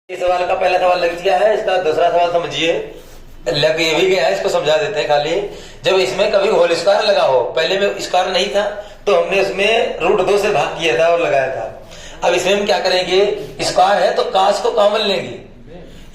इस सवाल का पहला सवाल लग गया है, इसका दूसरा सवाल समझिए। लग ये भी गया है, इसको समझा देते हैं। खाली जब इसमें कभी होल स्क्वायर लगा हो, पहले में स्क्वायर नहीं था तो हमने उसमें √2 से भाग किया था और लगाया था। अब इसमें हम क्या करेंगे, स्क्वायर है तो काश को कॉमन लेंगे।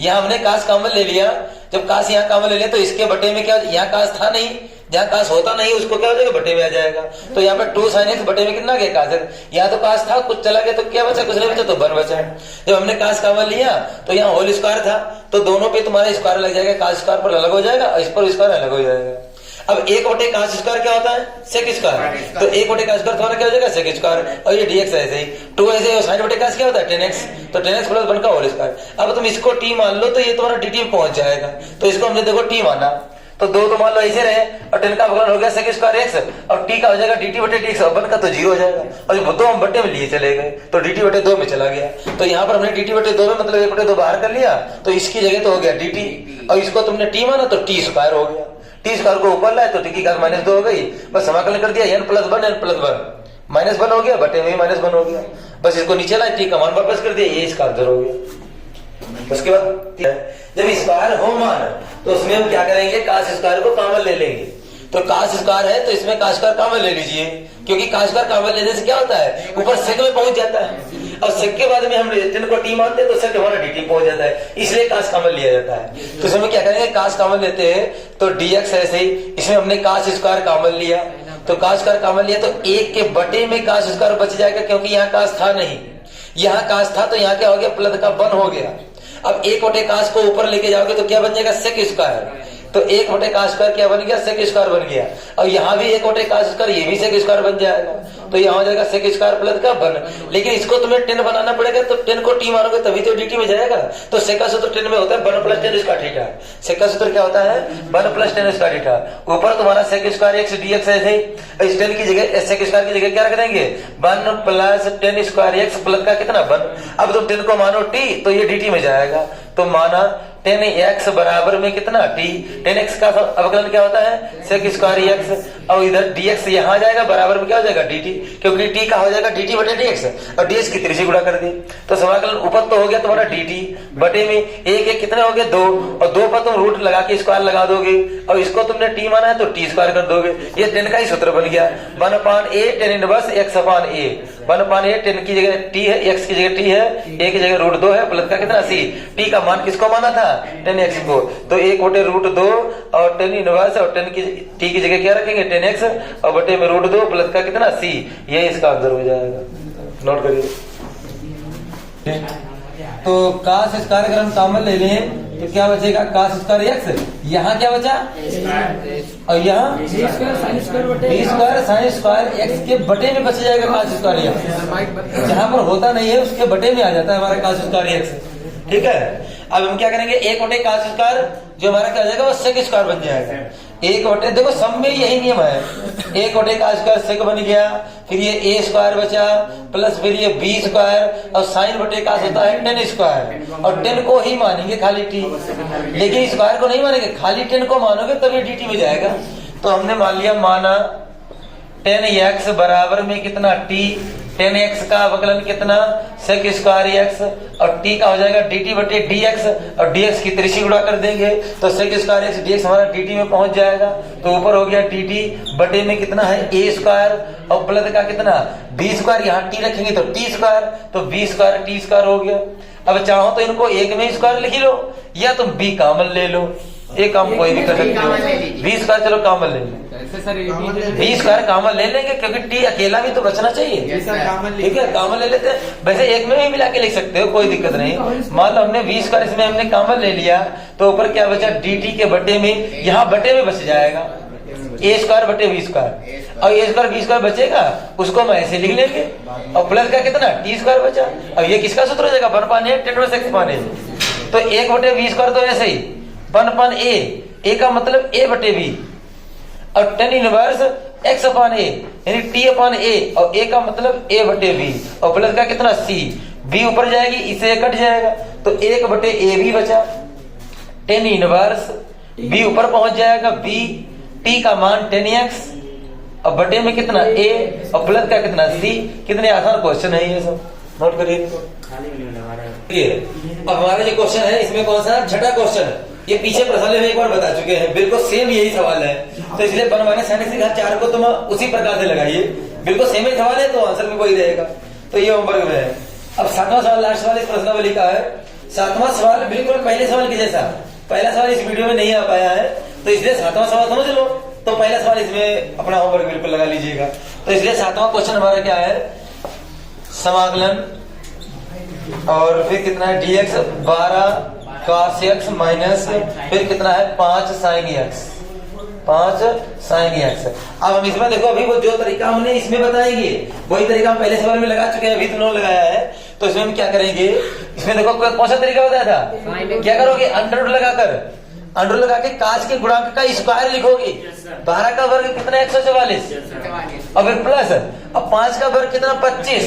यहाँ हमने काश कॉमन ले लिया। जब काश यहाँ कॉमन ले लिया तो इसके बटे में क्या, यहाँ काश था नहीं, जहाँ काश होता नहीं उसको क्या हो जाएगा, बटे में आ जाएगा। तो यहाँ पे 2 sin x बटे में कितना गया काश, यहाँ तो काश था, कुछ चला गया तो क्या बचा, कुछ नहीं बचा तो 1 बचा। जब हमने काश कॉमन लिया तो यहाँ होल स्क्वायर था तो दोनों पे तुम्हारा स्क्वायर लग जाएगा, काश स्क्वायर पर अलग हो जाएगा और इस पर स्क्वायर अलग हो जाएगा। अब 1 काश स्क्वायर क्या होता है, सेक स्क्वायर, तो 1 काश स्क्वायर तुम्हारा क्या हो जाएगा, सेक स्क्वायर। और ये dx ऐसे ही 2 ऐसे sin बटे काश क्या होता है 10x, तो 10x + 1 का होल स्क्वायर। अब तुम इसको t मान लो तो ये तुम्हारा dt में पहुंच जाएगा। तो इसको हमने देखो t माना तो 2 तो मान लो ऐसे रहे और 10 का अवकलन हो गया सेक स्क्वायर x और t का हो जाएगा dt बटे dx और 1 का तो 0 हो जाएगा। और जब 2 हम बटे में लिए चले गए तो dt बटे 2 में चला गया। तो यहाँ पर हमने dt बटे 2 में मतलब 1 बटे 2 बाहर कर लिया तो इसकी जगह तो हो गया dt और इसको तुमने t माना तो t स्क्वायर हो गया। टी स्क्वायर को ऊपर लाए तो टी की घात -2 हो गई, बस समाकलन कर दिया n + 1 n + 1 -1 हो गया, बटे में -1 हो गया। बस इसको नीचे लाए, टी का मान वापस कर दिया, ये इसका आंसर हो गया। उसके बाद जब स्क्वायर हो मान तो उसमें हम क्या करेंगे, काश स्क्वायर को कॉमन ले लेंगे। तो काश स्क्वायर है तो इसमें काश स्क्वायर कॉमन ले लीजिए, क्योंकि काश स्क्वायर कॉमन लेने से क्या होता है, ऊपर सेक में पहुंच जाता है और सेक के बाद में हम 10 को टी मानते हैं तो सेक हमारा dt पहुंच जाता है, इसलिए काश कॉमन लिया जाता है। तो इसमें क्या करेंगे, काश कॉमन लेते हैं तो dx ऐसे ही, इसमें हमने काश स्क्वायर कॉमन लिया तो काश स्क्वायर कॉमन लिया तो 1 के बटे में काश स्क्वायर बच जाएगा, क्योंकि यहाँ काश था नहीं, यहाँ काश था तो यहाँ क्या हो गया, प्लस का 1 हो गया। अब 1 काश को ऊपर लेके जाओगे तो क्या बन जाएगा, सेक स्क्वायर। तो 1 काश स्क्वायर क्या बन गया, सेक स्क्वायर बन गया। और यहाँ भी 1 काश स्क्वायर, ये भी सेक स्क्वायर बन जाएगा। तो यहाँ हो जाएगा सेक स्क्वायर प्लस का 1। लेकिन इसको तुम्हें 10 बनाना पड़ेगा तो 10 को t मानोगे तभी तो dt में जाएगा। तो सेक का सूत्र 10 में होता है 1 + 10 इसका थीटा। सेक का सूत्र क्या होता है, 1 + 10 इसका थीटा। ऊपर तुम्हारा सेक स्क्वायर x dx ऐसे इस 10 की जगह सेक स्क्वायर की जगह क्या रख देंगे, 1 + 10 स्क्वायर x प्लस का कितना 1। अब तुम 10 को मानो t तो ये dt में जाएगा। तो माना 10x बराबर में कितना t, 10x का अवकलन क्या होता है, सेक स्क्वायर x और इधर dx यहाँ जाएगा बराबर में क्या हो जाएगा dt, क्योंकि t का हो जाएगा dt बटे dx और dx की 3 से गुणा कर दी। तो समाकलन ऊपर तो हो गया तुम्हारा dt बटे में 1 कितने हो गए 2 और 2 पर तुम रूट लगा के स्क्वायर लगा दोगे और इसको तुमने t माना है तो t स्क्वायर कर दोगे। ये 10 का ही सूत्र बन गया, 1/a tan inverse x/a। 1/a 10 की जगह t है, x की जगह t है, a की जगह √2 है, प्लस का कितना c। t का मान किसको माना था, 10x को, तो 1/√2 और 10 इनवर्स और 10 की t की जगह क्या रखेंगे 10x और बटे में √2 प्लस का कितना c, ये इसका आंसर हो जाएगा। नोट करिए। तो काश स्क्वायर अगर हम कॉमन ले लें तो क्या बचेगा, काश स्क्वायर x, यहाँ क्या बचा और यहाँ b square sin square x के बटे में बच जाएगा काश स्क्वायर x। जहाँ पर होता नहीं है उसके बटे में आ जाता है हमारा काश स्क्वायर x। ठीक है, अब हम क्या करेंगे, 1 काश स्क्वायर जो हमारा क्या हो जाएगा वो सेक स्क्वायर बन जाएगा। 1 देखो सब में यही नियम है, 1 काश स्क्वायर सेक बन गया, फिर ये a स्क्वायर बचा प्लस फिर ये b स्क्वायर और साइन बटे काश होता है 10 स्क्वायर और 10 को ही मानेंगे खाली t, लेकिन स्क्वायर को नहीं मानेंगे, खाली 10 को मानोगे तभी dt में जाएगा। तो हमने मान लिया, माना 10x बराबर में कितना t, 10x का अवकलन कितना सेक स्क्वायर x और t का हो जाएगा dt बटे dx और dx की 3 से गुणा कर देंगे तो सेक स्क्वायर x dx हमारा dt में पहुंच जाएगा। तो ऊपर हो गया dt बटे में कितना है a स्क्वायर और प्लस का कितना b स्क्वायर, यहाँ t रखेंगे तो t स्क्वायर, तो b स्क्वायर t स्क्वायर हो गया। अब चाहो तो इनको एक में स्क्वायर लिख लो या तुम b कॉमन ले लो, एक काम कोई भी कर सकते हो। b स्क्वायर चलो कॉमन ले लो, b स्क्वायर कॉमन ले लेंगे क्योंकि t अकेला भी तो बचना चाहिए। ठीक है, कॉमन ले लेते हैं, वैसे एक में भी मिला के लिख सकते हो, कोई दिक्कत नहीं। मान लो हमने b स्क्वायर इसमें हमने कॉमन ले लिया तो ऊपर क्या बचा, dt के बटे में, यहाँ बटे में बच जाएगा a स्क्वायर बटे b स्क्वायर और a स्क्वायर b स्क्वायर बचेगा उसको हम ऐसे लिख लेंगे और प्लस का कितना t स्क्वायर बचा। अब ये किसका सूत्र हो जाएगा, 1/8 tan इनवर्स x/a। तो 1/b स्क्वायर तो ऐसे ही 1/a, a का मतलब a बटे b और tan इनवर्स x/a यानी t/a और a का मतलब a बटे b और प्लस का कितना c, b ऊपर जाएगी इसे कट जाएगा तो 1/a भी बचा, tan इनवर्स b ऊपर पहुंच जाएगा b, t का मान 10x और बटे में कितना a और प्लस का कितना c। कितने आसान क्वेश्चन है ये सब, नोट करिए। अब हमारा जो क्वेश्चन है इसमें कौन सा छठा क्वेश्चन, ये पीछे प्रश्न में एक बार बता चुके हैं, बिल्कुल सेम यही सवाल है। तो इसलिए 1 - sin x घात 4 को तुम उसी प्रकार से लगाइए, बिल्कुल सेम ही सवाल है तो आंसर में वही रहेगा। तो ये होमवर्क में है। अब 7वां सवाल, लास्ट सवाल इस प्रश्नावली का है। 7वां सवाल बिल्कुल पहले सवाल के जैसा, पहला सवाल इस वीडियो में नहीं आ पाया है तो इसलिए 7वां सवाल समझ लो, तो पहला सवाल इसमें अपना होमवर्क बिल्कुल लगा लीजिएगा। तो इसलिए 7वां क्वेश्चन हमारा क्या है, समाकलन और फिर कितना है dx 12 cos x माइनस फिर कितना है 5 sin x, 5 sin x। अब हम इसमें देखो अभी वो जो तरीका हमने इसमें बताएंगे वही तरीका हम पहले सवाल में लगा चुके हैं, अभी तो नहीं लगाया है। तो इसमें हम क्या करेंगे, इसमें देखो कौन सा तरीका बताया था, क्या करोगे अंडर लगाकर, अंडर लगा के काश के गुणांक का स्क्वायर लिखोगे। 12 का वर्ग कितना 144 और फिर प्लस, अब 5 का वर्ग कितना 25,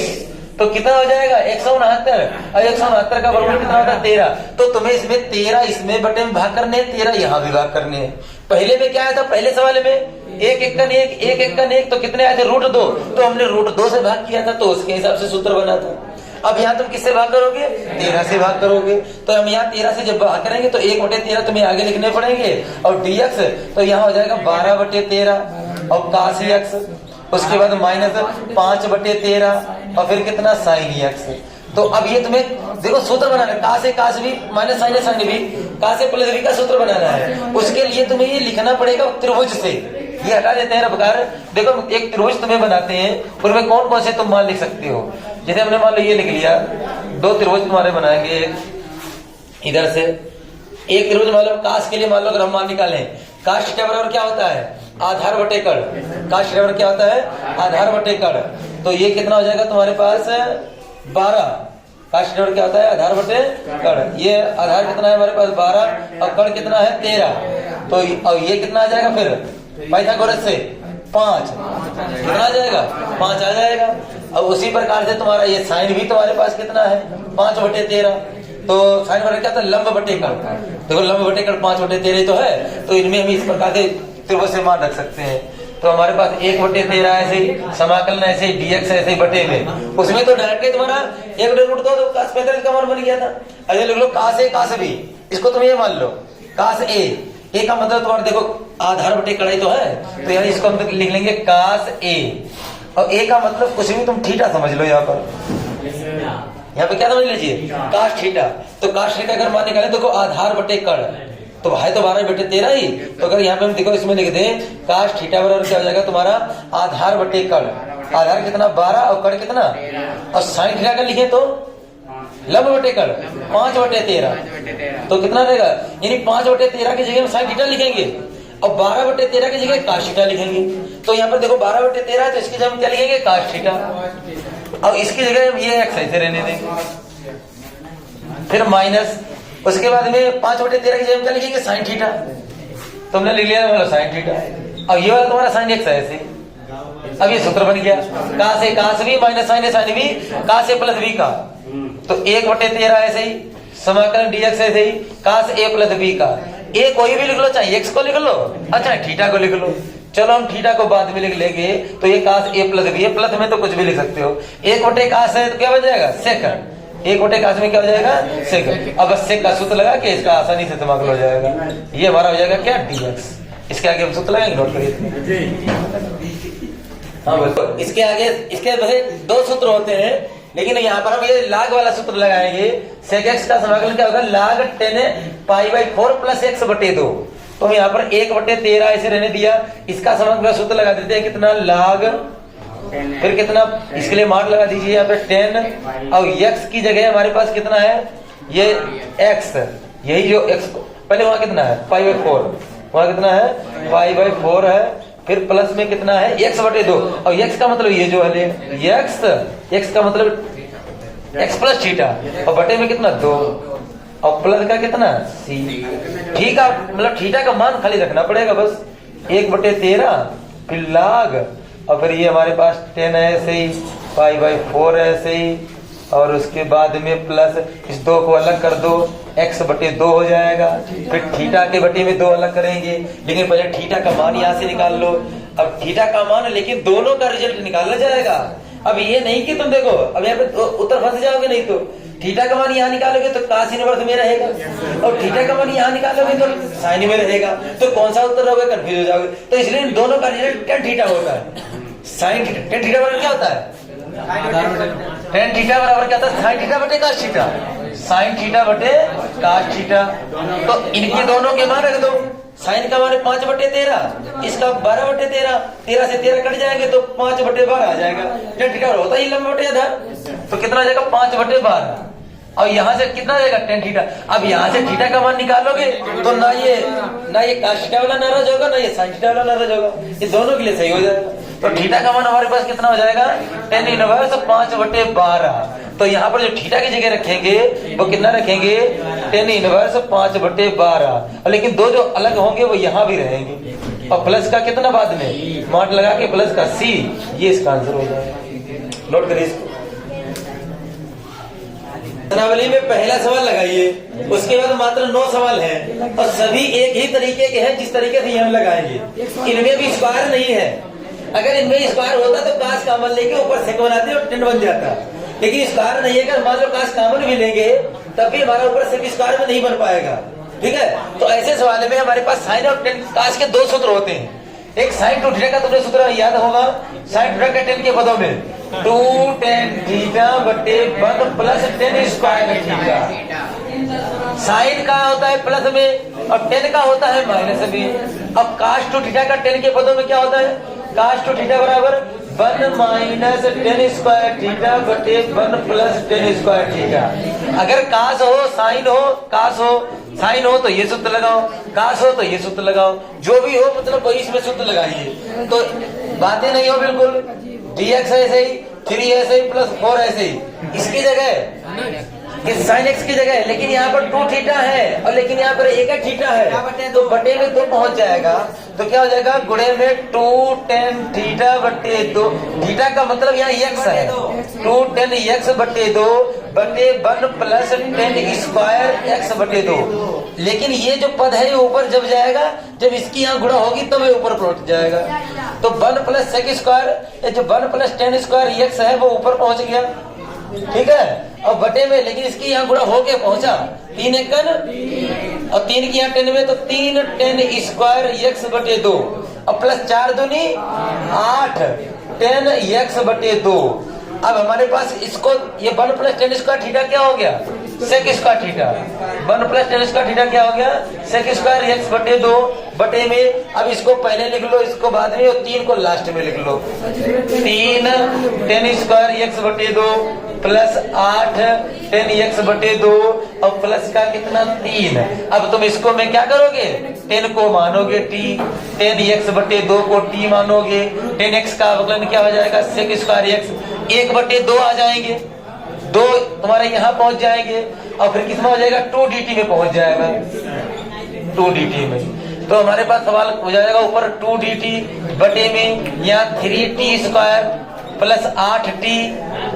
तो कितना हो जाएगा 169 और 169 का वर्ग कितना होता है 13। तो तुम्हें इसमें 13 इसमें बटे में भाग करने हैं, 13 यहाँ भी भाग करने हैं। पहले में क्या आया था, पहले सवाल में 1 एकन 1 1 एकन 1 तो कितने आए थे √2, तो हमने √2 से भाग किया था तो उसके हिसाब से सूत्र बना था। अब यहाँ तुम किससे भाग करोगे, 13 से भाग करोगे। तो हम यहाँ 13 से जब भाग करेंगे तो 1/13 तुम्हें आगे लिखने पड़ेंगे और dx तो यहाँ हो जाएगा 12/13 और cos x, उसके बाद माइनस 5/13 और फिर कितना sin x। तो अब ये तुम्हें देखो सूत्र बनाना है, का से काश भी माइनस साइन साइन भी, का से प्लस भी का सूत्र बनाना है। उसके लिए तुम्हें ये लिखना पड़ेगा त्रिभुज से, ये हटा देते हैं रबकार। देखो एक त्रिभुज तुम्हें बनाते हैं, उनमें कौन कौन से तुम मान लिख सकते हो। जैसे हमने मान लो ये लिख लिया, 2 त्रिभुज तुम्हारे बनाएंगे इधर से, एक त्रिभुज मान लो काश के लिए मान लो अगर हम मान निकालें, काश के बराबर क्या होता है आधार बटे कड़, काश के बराबर क्या होता है आधार बटे कड़। तो ये कितना हो जाएगा तुम्हारे पास 12, काश के बराबर क्या होता है आधार बटे कड़। ये आधार कितना है हमारे पास 12 और कड़ कितना है 13। तो और ये कितना आ जाएगा फिर पाइथागोरस से 5, कितना आ जाएगा 5 आ जाएगा। अब उसी प्रकार से तुम्हारा ये साइन भी तुम्हारे पास कितना है 5/13। तो साइन बटे क्या था लंब बटे कड़, देखो लंब बटे कड़ 5/13 तो है। तो इनमें हम इस प्रकार से त्रिभुज से मान रख सकते हैं। तो हमारे पास 1/13 ऐसे ही, समाकलन ऐसे ही, dx ऐसे ही बटे में, उसमें तो डायरेक्ट तुम्हारा 1/√2 तो cos 45 का मान बन गया था। अरे लिख लो cos a cos b, इसको तुम ये मान लो cos a का मतलब तुम्हारा देखो आधार बटे कड़ाई तो है, तो यानी इसको हम लिख लेंगे cos a और a का मतलब कुछ भी तुम थीटा समझ लो। यहाँ पे क्या समझ लीजिए cos थीटा। तो cos थीटा अगर मान निकाले देखो आधार बटे कड़ तो है तो 12/13 ही। तो अगर यहाँ पे हम देखो इसमें लिख दें cos थीटा बराबर क्या हो जाएगा तुम्हारा आधार बटे कड़, आधार कितना 12 और कड़ कितना, और साइन थीटा का लिखे तो लंब बटे कड़ 5/13। तो कितना रहेगा यानी 5/13 की जगह हम साइन थीटा लिखेंगे और 12/13 की जगह cos थीटा लिखेंगे। तो यहाँ पर देखो 12/13 है तो इसकी जगह हम क्या लिखेंगे cos थीटा और इसकी जगह हम ये x ऐसे रहने देंगे। फिर माइनस उसके बाद में 5/13 की जगह हम क्या लिखेंगे साइन थीटा, तुमने लिख लिया मतलब साइन थीटा। अब ये वाला तुम्हारा साइन x है ऐसे। अब ये सूत्र बन गया का से भी माइनस साइन भी का से प्लस b का, तो 1/13 ऐसे ही, समाकलन dx ऐसे ही, का से a प्लस b का। a कोई भी लिख लो, चाहे x को लिख लो, अच्छा थीटा को लिख लो। चलो हम थीटा को बाद में लिख लेंगे। तो ये काश a प्लस b है, प्लस में तो कुछ भी लिख सकते हो। 1/काश है तो क्या बन जाएगा सेक, 1/काश में क्या हो जाएगा सेक। अब बस सेक का सूत्र लगा के इसका आसानी से समाकलन हो जाएगा। ये हमारा हो जाएगा क्या dx। इसके आगे हम सूत्र लगाएंगे, नोट करिए। हाँ बिल्कुल, इसके आगे इसके वैसे 2 सूत्र होते हैं, लेकिन यहाँ पर हम ये लाग वाला सूत्र लगाएंगे। सेक x का समाकलन क्या होगा log 10π/4 प्लस x/2। तो हम यहाँ पर 1/13 ऐसे रहने दिया, इसका समाकलन सूत्र लगा देते हैं कितना log, फिर कितना इसके लिए मान लगा दीजिए यहाँ पे 10 और x की जगह हमारे पास कितना है ये x, यही जो x पहले वहां कितना है π/4, वहां कितना है π/4 है, फिर प्लस में कितना है x/2 और x का मतलब ये जो है x का मतलब x प्लस थीटा और बटे में कितना 2 और प्लस का कितना c। ठीक है, मतलब थीटा का मान खाली रखना पड़ेगा बस 1/13 फिर log और फिर ये हमारे पास 10 है ऐसे ही, π/4 है ऐसे ही, और उसके बाद में प्लस इस 2 को अलग कर दो x/2 हो जाएगा। फिर थीटा के बटे में 2 अलग करेंगे, लेकिन पहले थीटा का मान यहाँ से निकाल लो। अब थीटा का मान लेकिन दोनों का रिजल्ट निकाला जाएगा। अब ये नहीं कि तुम देखो अब यहाँ पे उत्तर फंस जाओगे, नहीं तो थीटा का मान यहाँ निकालोगे तो cos इनवर्स में रहेगा, और थीटा का मान यहाँ निकालोगे तो साइन में रहेगा। तो कौन सा उत्तर होगा, कंफ्यूज हो जाओगे। तो इसलिए इन दोनों का रिजल्ट tan थीटा होता है। साइन थीटा, tan थीटा बराबर क्या होता है, tan थीटा बराबर क्या होता है, साइन थीटा बटे cos थीटा, साइन थीटा बटे cos थीटा। तो इनके दोनों के मान रख दो, साइन का मान 5/13, इसका 12/13, 13 से 13 कट जाएंगे तो 5/12 आ जाएगा। tan थीटा होता ही लंब बटे आधार, तो कितना आ जाएगा 5/12, और यहाँ से कितना आएगा tan थीटा। अब यहाँ से थीटा का मान निकालोगे तो ना ये cos थीटा वाला नाराज होगा, ना ये साइन थीटा वाला नाराज होगा, ये दोनों के लिए सही हो जाएगा। तो थीटा का मान हमारे पास कितना हो जाएगा, tan इनवर्स 5/12। तो यहाँ पर जो थीटा की जगह रखेंगे वो कितना रखेंगे, tan इनवर्स 5/12, लेकिन दो जो अलग होंगे वो यहाँ भी रहेंगे, और प्लस का कितना बाद में मॉड लगा के प्लस का c, ये इसका आंसर हो जाएगा। नोट करिए इसको। प्रश्नावली में पहला सवाल लगाइए, उसके बाद मात्र 9 सवाल हैं, और सभी एक ही तरीके के हैं जिस तरीके से हम लगाएंगे। इनमें भी स्क्वायर नहीं है, अगर इनमें स्क्वायर होता तो काश कॉमन लेके ऊपर सेक बनाते और टेन बन जाता, लेकिन स्क्वायर नहीं है। अगर मान लो काश कॉमन भी लेंगे तब भी हमारा ऊपर सेक स्क्वायर में नहीं बन पाएगा, ठीक है। तो ऐसे सवाल में हमारे पास साइन और टेन काश के 2 सूत्र होते हैं। एक साइन टू थीटा का तुमने सूत्र याद होगा, साइन थीटा का टेन के पदों में 2 tan थीटा बटे 1 plus tan square theta. Sine का होता है प्लस में और टेन का होता है माइनस में। अब काश टू थीटा का टेन के पदों में क्या होता है, काश टू थीटा बराबर 1 माइनस tan स्क्वायर थीटा बटे 1 प्लस tan स्क्वायर थीटा। अगर काश हो साइन हो, काश हो साइन हो तो ये सूत्र लगाओ, काश हो तो ये सूत्र लगाओ, जो भी हो मतलब वही इसमें सूत्र लगाइए। तो बातें नहीं हो बिल्कुल, dx ऐसे ही, 3 ऐसे ही, प्लस 4 ऐसे ही, इसकी जगह इस साइन एक्स की जगह, लेकिन यहाँ पर 2 थीटा है और लेकिन यहाँ पर एक थीटा है, तो बटे में 2 पहुंच जाएगा। तो क्या हो जाएगा, गुणे में 2 tan थीटा बटे 2, थीटा का मतलब यहाँ x है, 2 tan x बटे 2 बटे 1 प्लस tan स्क्वायर x बटे 2। लेकिन ये जो पद है ये ऊपर जब जाएगा, जब इसकी यहाँ गुणा होगी तब ये ऊपर पहुंच जाएगा। तो 1 प्लस सेक स्क्वायर, जो 1 प्लस tan स्क्वायर x है वो ऊपर पहुंच गया, ठीक है। और बटे में लेकिन इसकी यहाँ गुणा होके पहुंचा, 3 एकन और 3 की यहाँ 10 में, तो 3 tan स्क्वायर x बटे 2 और प्लस 4 दूनी 8 tan x बटे 2। अब हमारे पास इसको ये 1 प्लस tan स्क्वायर थीटा क्या हो गया, sec square theta. 1 plus tan square theta क्या हो गया, सेक स्क्वायर x बटे 2 बटे में। अब इसको पहले लिख लो, इसको बाद में, और 3 को लास्ट में लिख लो। 3 tan स्क्वायर x बटे 2 प्लस 8 tan x बटे 2 और प्लस का कितना 3। अब तुम इसको में क्या करोगे, 10 को मानोगे t, tan x बटे 2 को t मानोगे, tan x का अवकलन क्या हो जाएगा, सेक स्क्वायर x 1 बटे 2 आ जाएंगे, 2 तुम्हारे यहाँ पहुंच जाएंगे, और फिर किसमें हो जाएगा 2 dt में पहुंच जाएगा, 2 dt में। तो हमारे पास सवाल हो जाएगा ऊपर 2 dt बटे में यहाँ 3t स्क्वायर प्लस 8t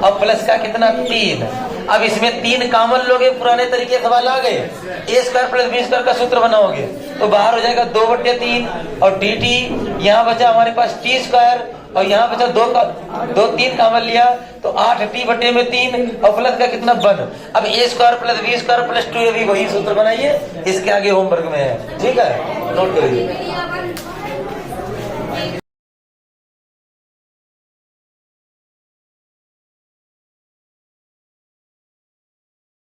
और प्लस का कितना 3। अब इसमें 3 कॉमन लोगे, पुराने तरीके सवाल आ गए, a square plus b square का सूत्र बनाओगे तो बाहर हो जाएगा 2/3 और dt। यहाँ बचा हमारे पास t स्क्वायर और यहाँ बचा 3 कॉमन लिया तो 8t बटे में 3 और प्लस का कितना 1। अब a square plus b square plus 2ab वही सूत्र बनाइए, इसके आगे होमवर्क में है, ठीक है, नोट करिए।